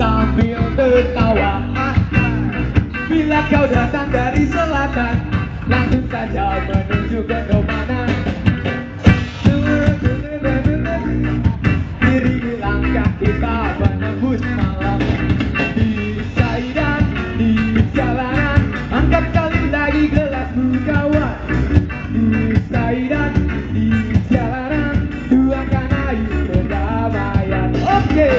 sambil tertawa. Bila kau datang dari selatan, langsung saja menuju ke kemana. Iringi langkah kita menembus malam. Di saidan, di jalanan, angkat sekali lagi gelasmu kawan. Di saidan, di jalanan, tuangkan air perdamaian. Oke.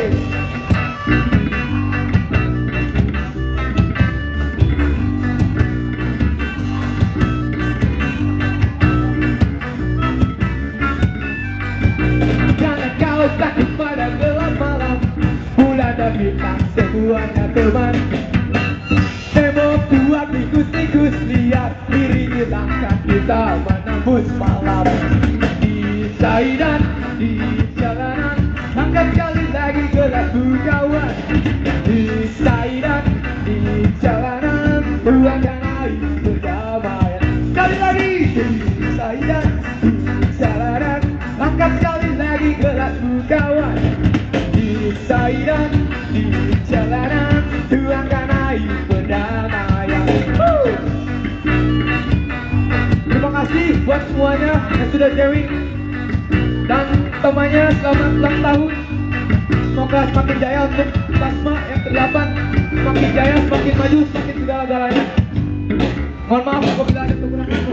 Jangan kau takut pada gelap malam, bulan dan bintang semuanya teman. Tembok tua tikus-tikus liar, iringi langkah kita menembus malam. Di saidan, di jalanan, angkat sekali lagi gelasmu kawan. Di saidan, di jalanan, tuangkan air perdamaian. Sekali lagi, di saidan, di jalanan, angkat sekali lagi gelasmu kawan. Di saidan, di jalanan, tuangkan air perdamaian. Terima kasih buat semuanya yang sudah sharing. Dan temannya selamat ulang tahun. Semoga semakin jaya untuk Plasma yang ke-8. Semakin jaya, semakin maju, semakin segala-galanya. Mohon maaf apabila ada kekurangan.